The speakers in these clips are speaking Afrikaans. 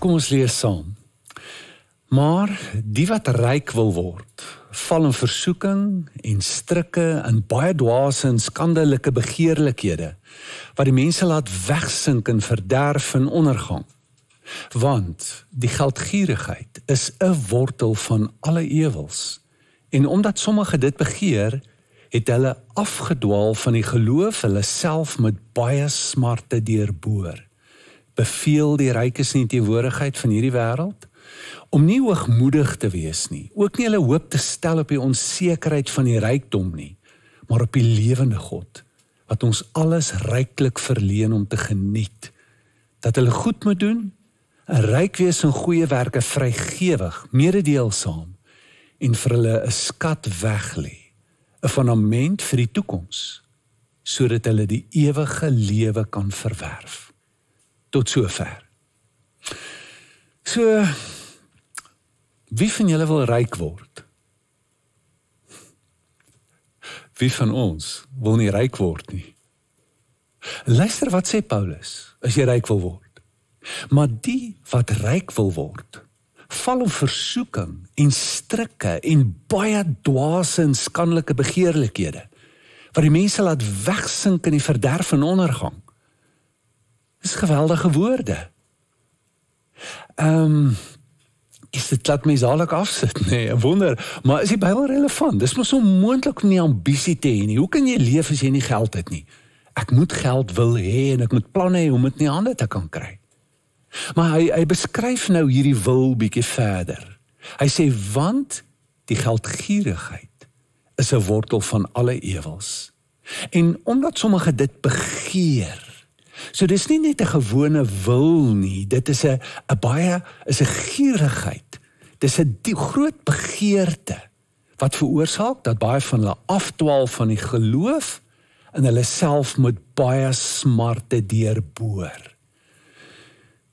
Kom ons lees saam. Maar die wat ryk wil word, val in versoeking en strikke en baie dwaase en skandelike begeerlikhede, wat die mense laat wegsink in verderf en ondergang. Want die geldgierigheid is 'n wortel van alle ewels. En omdat sommige dit begeer, het hulle afgedwaal van die geloof, hulle self met baie smarte deurboor. Beveel die rykes in die teenwoordigheid van hierdie wêreld, om nie hoogmoedig te wees nie, ook nie hulle hoop te stel op die onsekerheid van die rykdom nie, maar op die lewende God, wat ons alles ryklik verleen om te geniet, dat hulle goed moet doen, en ryk wees in goeie werke, vrygewig, mededeelsaam, en vir hulle 'n skat weglê, 'n fundament vir die toekoms, sodat hulle die ewige lewe kan verwerf. Tot sover. So, wie van julle wil ryk word? Wie van ons wil nie ryk word nie? Luister wat sê Paulus, as jy ryk wil word. Maar die wat ryk wil word, val in versoeking en strikke en baie dwaase en skandelike begeerlikhede, wat die mense laat wegsink in die verderf en ondergang. Dis geweldige woorde. Dit laat my zalig afsit, nee, ek wonder, maar is die Bybel relevant? Dis mos so moontlik om nie ambisie te hê nie. Hoe kan jy leef as jy nie geld het nie? Ek moet geld wil hê en ek moet planne hê om dit in die hande te kan kry. Maar hy beskryf nou hierdie wil bietjie verder. Hy sê, want die geldgierigheid is 'n wortel van alle ewels. En omdat sommige dit begeer, so dis nie net 'n gewone wil nie, dit is 'n gierigheid. Dis 'n groot begeerte wat veroorsaak dat baie van hulle afdwaal van die geloof en hulle self met baie smarte deurboor.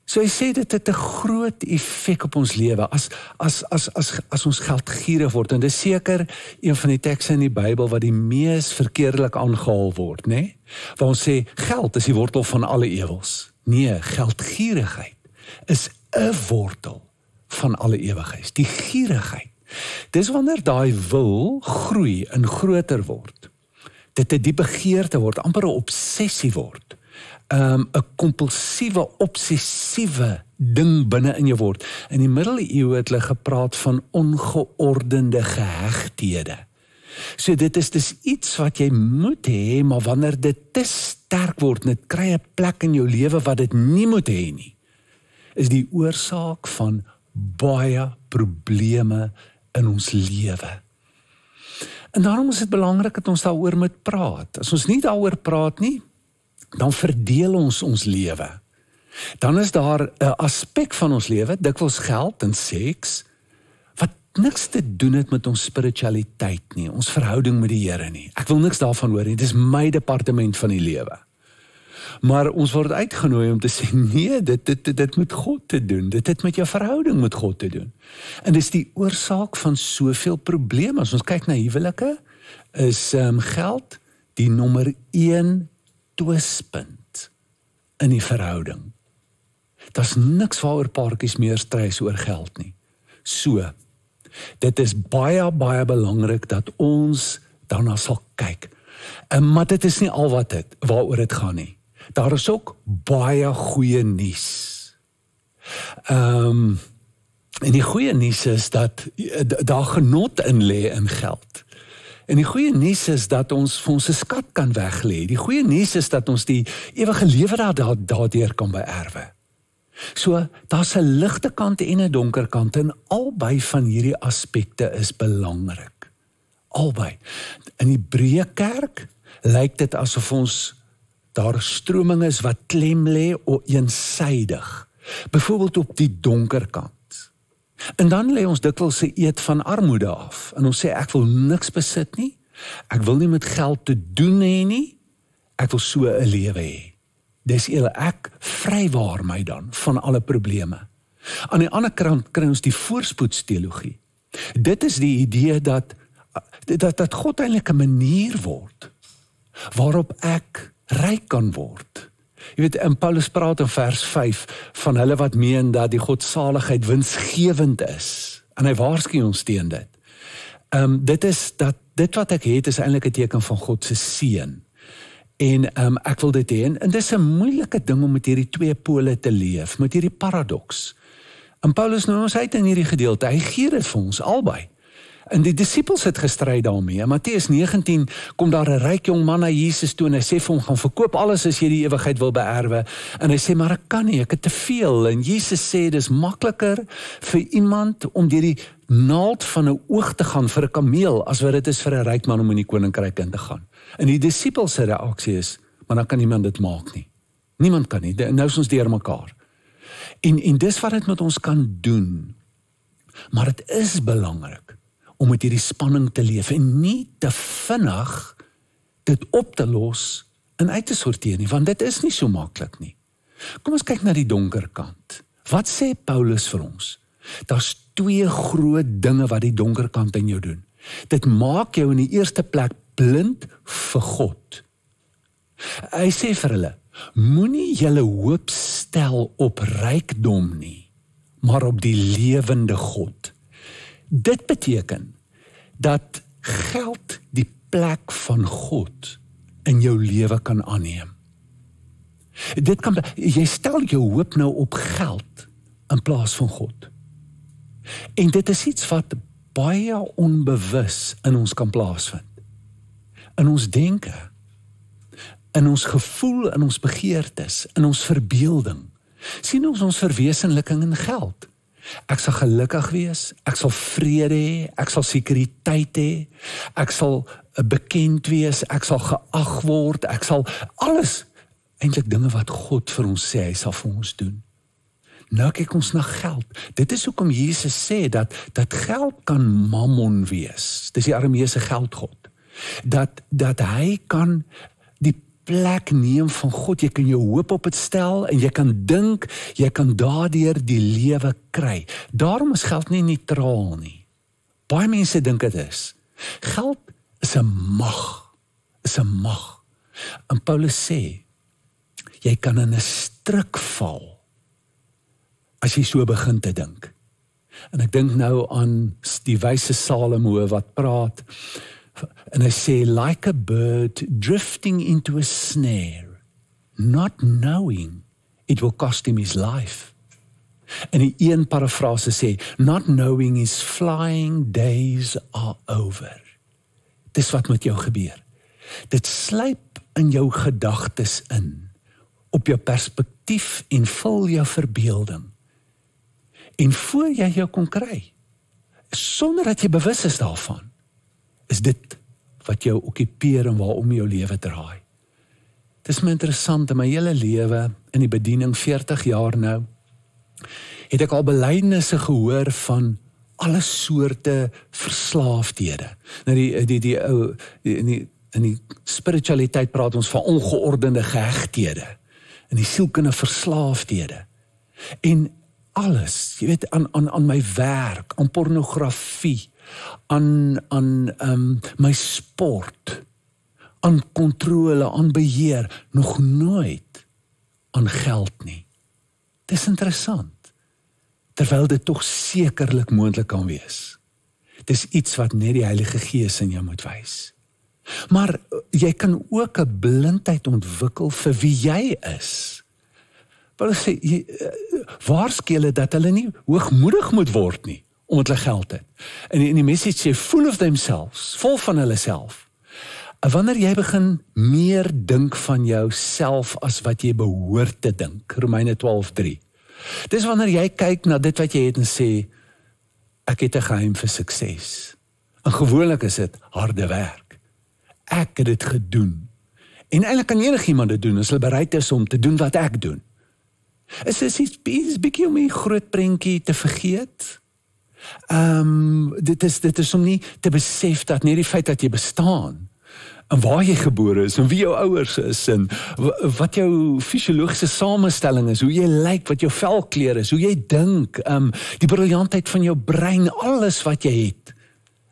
So hy sê dit het 'n groot effek op ons lewe as ons geldgierig word, en dis seker een van die tekste in die Bybel wat die mees verkeerdelik aangehaal word, né? Waar ons sê geld is die wortel van alle ewels. Nee, geldgierigheid is 'n wortel van alle ewigheid. Die gierigheid. Dis wanneer daai wil groei en groter word. Dit 'n diep begeerte word, amper 'n obsessie word. 'n kompulsiewe, obsessiewe ding binne in jou word. In die middeleeue het hulle gepraat van ongeordende gehegthede. So dit is dus iets wat jy moet hê, maar wanneer dit te sterk word, en dit kry 'n plek in jou lewe wat dit nie moet hê nie, is die oorsaak van baie probleme in ons lewe. En daarom is dit belangrik dat ons daaroor moet praat. As ons nie daaroor praat nie, dan verdeel ons lewe. Dan is daar 'n aspek van ons lewe, dikwels geld en seks, wat niks te doen het met ons spiritualiteit nie, ons verhouding met die Here nie. Ek wil niks daarvan hoor nie, dit is my departement van die lewe. Maar ons word uitgenooi om te sê, nee, dit moet God te doen, dit het met jou verhouding met God te doen. En dis die oorsaak van soveel probleme. As ons kyk na huwelike, is geld die nommer 1 twispunt in die verhouding. Daar's niks waaroor paartjies meer stry oor geld nie. So, dit is baie, baie belangrik dat ons daarna sal kyk. Maar dit is nie al waaroor dit gaan nie. Daar is ook baie goeie nuus. En die goeie nuus is dat daar genot in lê in geld. En die goeie nuus is dat ons vir ons 'n skat kan weglê. Die goeie nuus is dat ons die ewige lewe daardeur kan beerwe. So, daar's 'n ligte kant en 'n donker kant, en albei van hierdie aspekte is belangrik. Albei. In die Hebreë kerk lyk dit asof ons daar stroming is wat klem lê eensaidig. Byvoorbeeld op die donker kant. En dan lê ons dikwels 'n eed van armoede af. En ons sê, ek wil niks besit nie. Ek wil nie met geld te doen hê nie. Ek wil so 'n lewe hê. Dis ek vrywaar my dan van alle probleme. Aan die ander kant kry ons die voorspoedsteologie. Dit is die idee dat God eintlik 'n manier word waarop ek ryk kan word. Jy weet, en Paulus praat in vers 5 van hulle wat meen dat die godsaligheid winsgewend is. En hy waarsku ons teen dit. Dit wat ek het is eintlik 'n teken van God se seën. En ek wil dit hê, en dis 'n moeilike ding om met hierdie twee pole te leef, met hierdie paradoks. En Paulus noem ons uit in hierdie gedeelte, hy gee dit vir ons albei. En die disippels het gestry daarmee. In Matteus 19 kom daar 'n ryk jong man na Jesus toe en hy sê vir hom, gaan verkoop alles as jy die ewigheid wil beerwe. En hy sê, maar ek kan nie, ek het te veel. En Jesus sê, dis makliker vir iemand om deur die naald van 'n oog te gaan vir 'n kameel, as wat dit is vir 'n ryk man om in die koninkryk in te gaan. En die disippels se reaksie is, maar dan kan niemand dit maak nie. Niemand kan nie, nou is ons deur mekaar. En dis wat dit met ons kan doen. Maar dit is belangrik om met hierdie spanning te leef en nie te vinnig dit op te los en uit te sorteer nie, want dit is nie so maklik nie. Kom ons kyk na die donker kant. Wat sê Paulus vir ons? Daar's twee groot dinge wat die donker kant in jou doen. Dit maak jou in die eerste plek blind vir God. Hy sê vir hulle, moenie julle hoop stel op rykdom nie, maar op die lewende God. Dit beteken dat geld die plek van God in jou lewe kan aanneem. Jy stel jou hoop nou op geld in plaas van God. En dit is iets wat baie onbewus in ons kan plaasvind. In ons denke, in ons gevoel, in ons begeertes, in ons verbeelding, sien ons verwesenliking in geld. Ek sal gelukkig wees, ek sal vrede hê, ek sal sekuriteit hê, ek sal bekend wees, ek sal geag word, ek sal alles, eintlik dinge wat God vir ons sê, hy sal vir ons doen. Nou kyk ons na geld. Dit is hoekom Jesus sê dat geld kan mammon wees. Dis die Arameese geldgod. Dat hy kan die plek neem van God, jy kan jou hoop op dit stel en jy kan dink, jy kan daardeur die lewe kry. Daarom is geld nie neutraal nie. Baie mense dink dit is. Geld is 'n mag. En Paulus sê, jy kan in 'n struik val as jy so begin te dink. En ek dink nou aan die wyse Salomo wat praat, en hy sê, like a bird drifting into a snare, not knowing it will cost him his life. En die een parafrase sê, not knowing his flying days are over. Dis wat met jou gebeur. Dit sluip in jou gedagtes in, op jou perspektief en vul jou verbeelding. En voor jy jou kon kry, sonder dat jy bewus is daarvan, is dit wat jou okkupeer en waarom jou lewe draai. Het is my interessant, in my hele lewe, in die bediening 40 jaar nou, het ek al belydenisse gehoor van alle soorte verslaafdhede. Nou in die spiritualiteit praat ons van ongeordende gehegthede, in die sielkundige verslaafdhede. En alles, jy weet, aan my werk, aan pornografie, aan my sport, aan kontrole, aan beheer, nog nooit aan geld nie. Dis interessant, terwyl dit tog sekerlik moontlik kan wees. Dis iets wat net die Heilige Gees in jou moet wys. Maar jy kan ook 'n blindheid ontwikkel vir wie jy is. Paulus sê, waarsku hulle dat hulle nie hoogmoedig moet word nie, omdat hulle geld het. En die message sê, full of themselves, vol van hulle self. Wanneer jy begin meer dink van jouself as wat jy behoort te dink, Romeine 12:3. Dis wanneer jy kyk na dit wat jy het en sê, ek het 'n geheim vir sukses. En gewoonlik is dit harde werk. Ek het dit gedoen. En eintlik kan enigiemand dit doen, as hulle bereid is om te doen wat ek doen. Is iets bietjie om die groot prentjie te vergeet? Dit is om nie te besef dat nie die feit dat jy bestaan, en waar jy gebore is, en wie jou ouers is, en wat jou fisiologiese samestelling is, hoe jy lyk, wat jou velkleur is, hoe jy dink, die briljantheid van jou brein, alles wat jy het,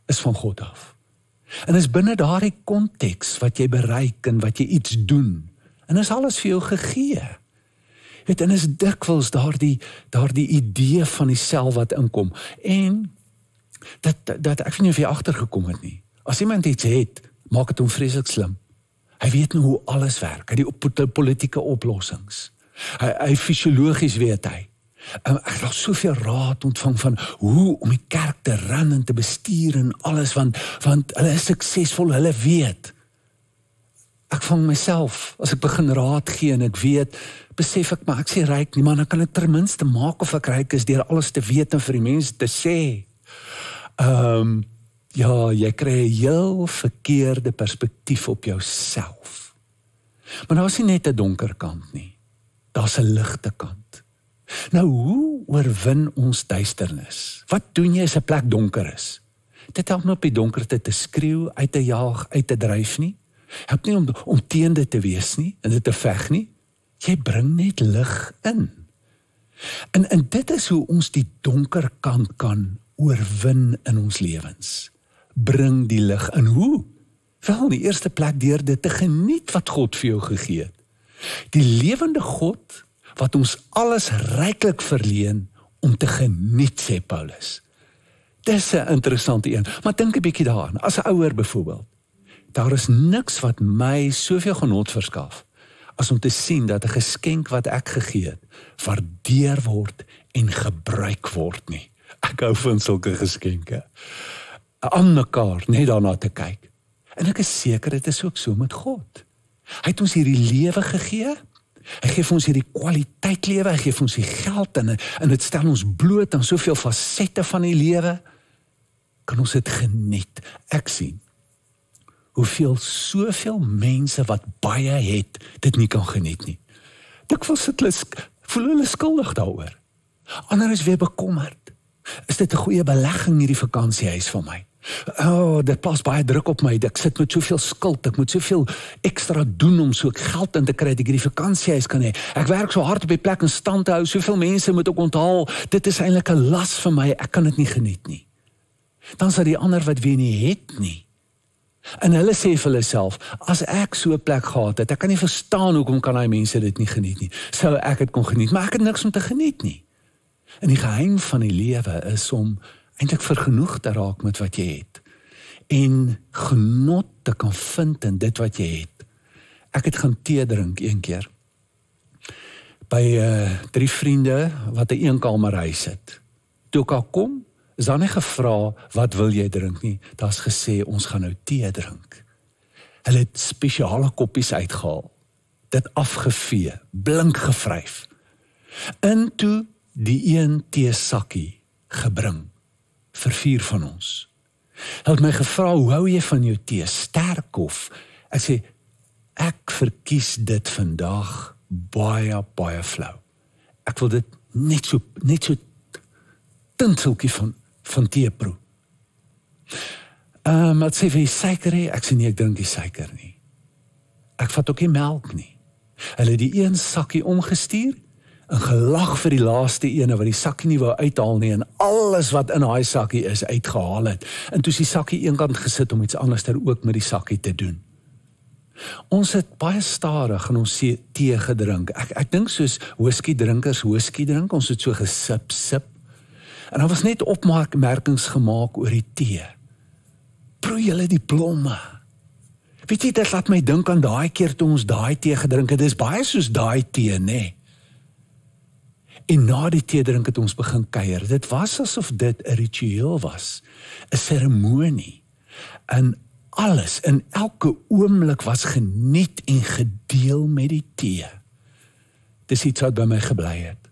is van God af. En is binne daardie konteks wat jy bereik en wat jy iets doen, En is alles vir jou gegee. Weet, en is dikwels daardie idee van die self wat inkom. En dat ek weet nie of jy agtergekom het nie. As iemand iets het, maak het hom vreeslik slim. Hy weet nou hoe alles werk, hy die politieke oplossings. Hy fisiologies weet hy. Ek het al soveel raad ontvang van hoe om die kerk te run en te bestuur en alles, want hulle is suksesvol, hulle weet. Ek vang myself, as ek begin raad gee en ek weet, besef ek, maar ek sê ryk nie, maar dan kan ek ten minste maak of ek ryk is deur alles te weet en vir die mense te sê. Ja, jy kry 'n heel verkeerde perspektief op jouself. Maar daar is nie net 'n donker kant nie. Daar's 'n ligte kant. Nou, hoe oorwin ons duisternis? Wat doen jy as 'n plek donker is? Dit help nie op die donkerte te skreeu, uit te jaag, uit te dryf nie. Help nie om teen dit te wees nie, en dit te veg nie. Jy bring net lig in. En dit is hoe ons die donker kant kan oorwin in ons lewens. Bring die lig in. Hoe? Wel, in die eerste plek deur dit te geniet wat God vir jou gegee het. Die lewende God wat ons alles ryklik verleen om te geniet, sê Paulus. Dis 'n interessante een, maar dink 'n bietjie daaraan. As 'n ouer byvoorbeeld, daar is niks wat my soveel genot verskaf as om te sien dat 'n geskenk wat ek gegee het, waardeer word en gebruik word nie. Ek hou van sulke geskenke. Aan mekaar, net daarna te kyk. En ek is seker, dit is ook so met God. Hy het ons hierdie lewe gegee, hy gee vir ons hierdie kwaliteit lewe, hy gee vir ons die geld, en dit stel ons bloot aan soveel fasette van die lewe, kan ons dit geniet. Ek sien, hoeveel soveel mense wat baie het, dit nie kan geniet nie. Dikwels voel hulle skuldig daaroor. Ander is weer bekommerd. Is dit 'n goeie belegging hierdie vakansiehuis van my? Dit plaas baie druk op my, ek sit met soveel skuld, ek moet soveel ekstra doen om so geld in te kry, dat ek hierdie vakansiehuis kan hê. Ek werk so hard op die plek in stand te hou, soveel mense moet ook onthaal, dit is eintlik 'n las vir my, ek kan dit nie geniet nie. Dan is daar die ander wat weer nie het nie. En hulle sê vir hulle self, as ek so 'n plek gehad het, ek kan nie verstaan hoekom kan daai mense dit nie geniet nie. Sou ek dit kon geniet, maar ek het niks om te geniet nie. En die geheim van die lewe is om eintlik vergenoeg te raak met wat jy het. En genot te kan vind in dit wat jy het. Ek het gaan tee drink een keer. By 3 vriende wat 'n eenkamerhuis het. Toe ek al kom, is daar nie gevra, wat wil jy drink nie? Daar's gesê, ons gaan nou tee drink. Hulle het spesiale koppies uitgehaal. Dit afgevee, blink gevryf. En toe die een teesakkie gebring vir 4 van ons. Hulle het my gevra, hoe hou jy van jou tee, sterk of? Ek sê, ek verkies dit vandag baie, baie flou. Ek wil dit net so tinteltjie van tee proe. Maar sê, wil jy suiker hê? Ek sê nie, ek drink nie suiker nie. Ek vat ook nie melk nie. Hulle het die een sakkie omgestuur, en gelag vir die laaste ene wat die sakkie nie wou uithaal nie en alles wat in daai sakkie is uitgehaal het. En toe is die sakkie eenkant gesit om iets anders ook met die sakkie te doen. Ons het baie stadig in ons tee gedrink. Ek dink soos whisky drinkers whisky drink, ons het so gesip. En daar was net opmerkings gemaak oor die tee. Proe julle die blomme. Weet jy, dit laat my dink aan daai keer toe ons daai tee gedrink het. Dit is baie soos daai tee, nê? En na die tee drink het ons begin kuier. Dit was asof dit 'n ritueel was, 'n seremonie. En alles, in elke oomblik was geniet en gedeel met die tee. Dis iets wat by my gebly het.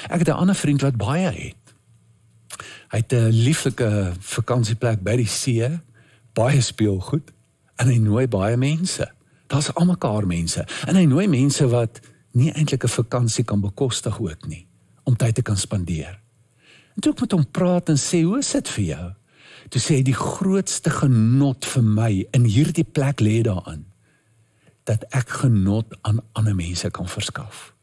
Ek het 'n ander vriend wat baie het. Hy het 'n lieflike vakansieplek by die see, baie speelgoed, en hy nooi baie mense. Daar's almekaar mense, en hy nooi mense wat nie eintlik 'n vakansie kan bekostig ook nie, om tyd te kan spandeer. En toe ek met hom praat en sê, hoe is dit vir jou? Toe sê hy, die grootste genot vir my in hierdie plek lê daarin, dat ek genot aan ander mense kan verskaf.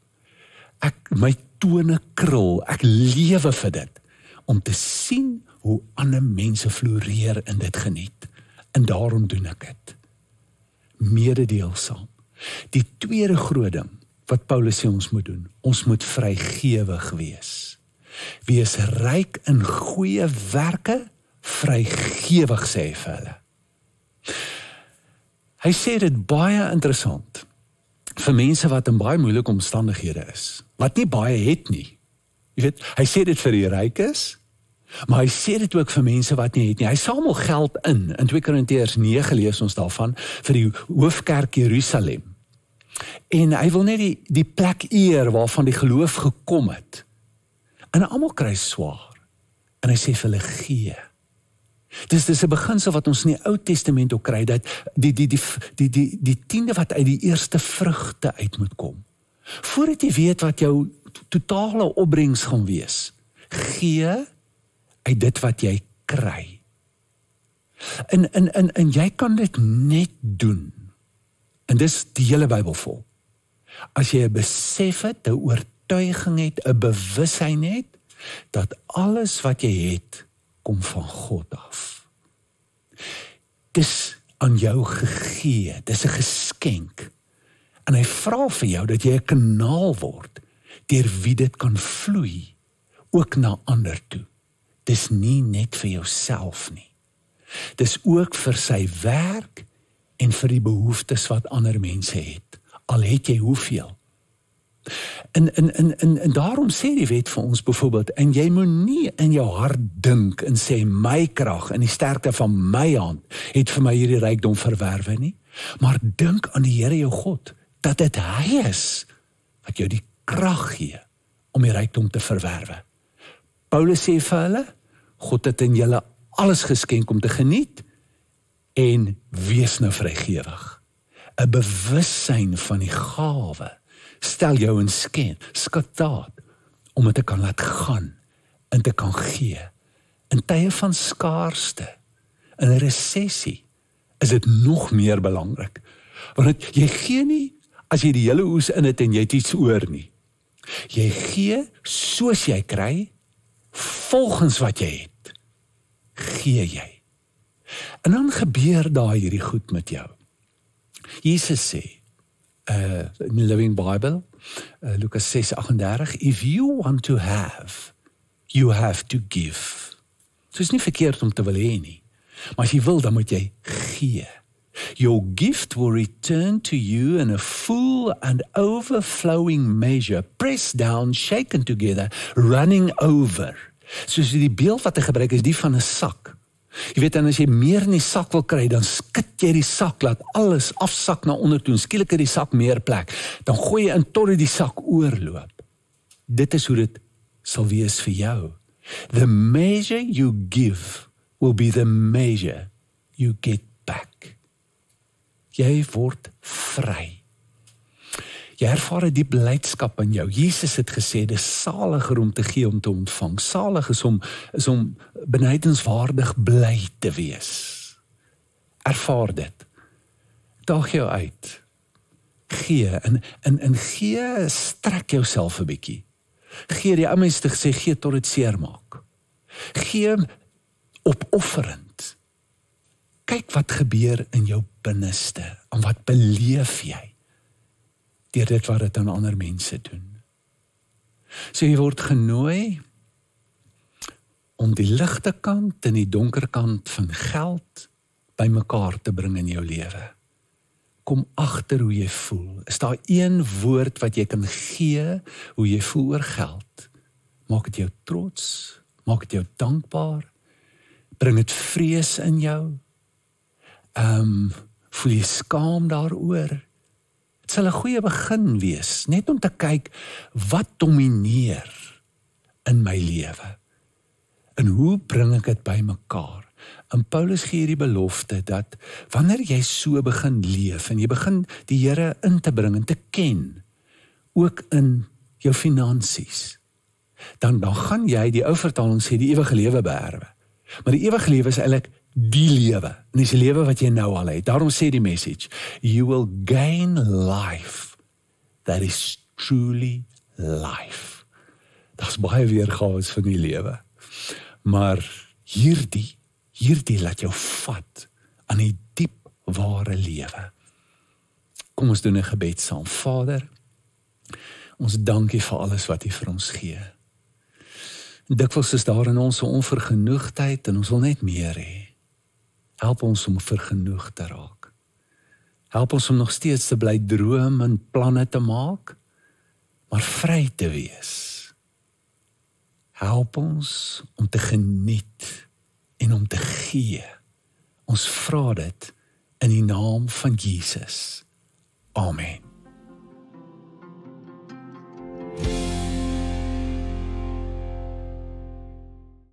My tone krul, ek lewe vir dit, om te sien hoe ander mense floreer in dit geniet. En daarom doen ek dit. Mededeelsaam. Die tweede groot ding wat Paulus sê ons moet doen, ons moet vrygewig wees. Wees ryk in goeie werke, vrygewig sê hy vir hulle. Hy sê dit baie interessant vir mense wat in baie moeilike omstandighede is, wat nie baie het nie. Jy weet, hy sê dit vir die rykes, maar hy sê dit ook vir mense wat nie het nie. Hy samel geld in 2 Korintiërs 9 lees ons daarvan, vir die hoofkerk Jerusalem. En hy wil net die plek eer waarvan die geloof gekom het. En almal kry swaar. En hy sê vir hulle gee. Dis 'n beginsel wat ons in die Ou Testament ook kry, dat die tiende wat uit die eerste vrugte uit moet kom. Voordat jy weet wat jou totale opbrengs gaan wees, gee uit dit wat jy kry. En jy kan dit net doen. En dis die hele Bybel vol. As jy 'n besef het, 'n oortuiging het, 'n bewussyn het, dat alles wat jy het, kom van God af. Dis aan jou gegee, dis 'n geskenk. En hy vra vir jou dat jy 'n kanaal word, deur wie dit kan vloei, ook na ander toe. Dis nie net vir jouself nie. Dis ook vir sy werk en vir die behoeftes wat ander mense het, al het jy hoeveel. En daarom sê die wet vir ons byvoorbeeld, en jy moet nie in jou hart dink en sê, my krag en die sterkte van my hand het vir my hierdie rykdom verwerwe nie, maar dink aan die Here jou God, dat dit hy is wat jou die krag gee om die rykdom te verwerwe. Paulus sê vir hulle, God het in julle alles geskenk om te geniet, en wees nou vrygewig. 'n Bewussyn van die gawe stel jou in staat om dit te kan laat gaan en te kan gee. In tye van skaarste, in 'n resessie, is dit nog meer belangrik. Want jy gee nie as jy die hele oes in het en jy het iets oor nie. Jy gee soos jy kry, volgens wat jy het, gee jy. En dan gebeur daar hierdie goed met jou. Jesus sê, in die Living Bible, Lukas 6:38, if you want to have, you have to give. So is nie verkeerd om te wil hê nie, maar as jy wil, dan moet jy gee. Your gift will return to you in a full and overflowing measure, pressed down, shaken together, running over. Soos die beeld wat hy gebruik is die van 'n sak. Jy weet, en as jy meer in die sak wil kry, dan skit jy die sak, laat alles afsak na onder toe, en skielik het die sak meer plek. Dan gooi jy in tot die sak oorloop. Dit is hoe dit sal wees vir jou. The measure you give will be the measure you get back. Jy word vry. Jy ervaar 'n diep blydskap in jou. Jesus het gesê, dis saliger om te gee om te ontvang. Salig is om benydenswaardig bly te wees. Ervaar dit. Daag jou uit. Gee, en gee, strek jouself 'n bietjie. Gee, die ou mense het gesê, gee tot dit seer maak. Gee opofferend. Kyk wat gebeur in jou binneste, en wat beleef jy deur dit wat dit aan ander mense doen. So jy word genooi om die ligte kant en die donker kant van geld bymekaar te bring in jou lewe. Kom agter hoe jy voel. Is daar een woord wat jy kan gee hoe jy voel oor geld? Maak dit jou trots, maak dit jou dankbaar, bring dit vrees in jou, voel jy skaam daaroor. Het sal 'n goeie begin wees, net om te kyk wat domineer in my lewe. En hoe bring ek dit bymekaar? En Paulus gee die belofte dat wanneer jy so begin leef en jy begin die Here in te bring en te ken, ook in jou finansies, dan gaan jy, die ou vertaling sê, die ewige lewe beerwe. Maar die ewige lewe is eintlik die lewe, en dis die lewe wat jy nou al het. Daarom sê die message, you will gain life that is truly life. Daar's baie weergawe van die lewe, maar hierdie laat jou vat aan die diep ware lewe. Kom ons doen 'n gebed saam. Vader, ons dankie vir alles wat U vir ons gee. En dikwels is daar in ons 'n onvergenoegdheid en ons wil net meer hê. Help ons om vergenoeg te raak. Help ons om nog steeds te bly droom en planne te maak, maar vry te wees. Help ons om te geniet en om te gee. Ons vra dit in die naam van Jesus. Amen.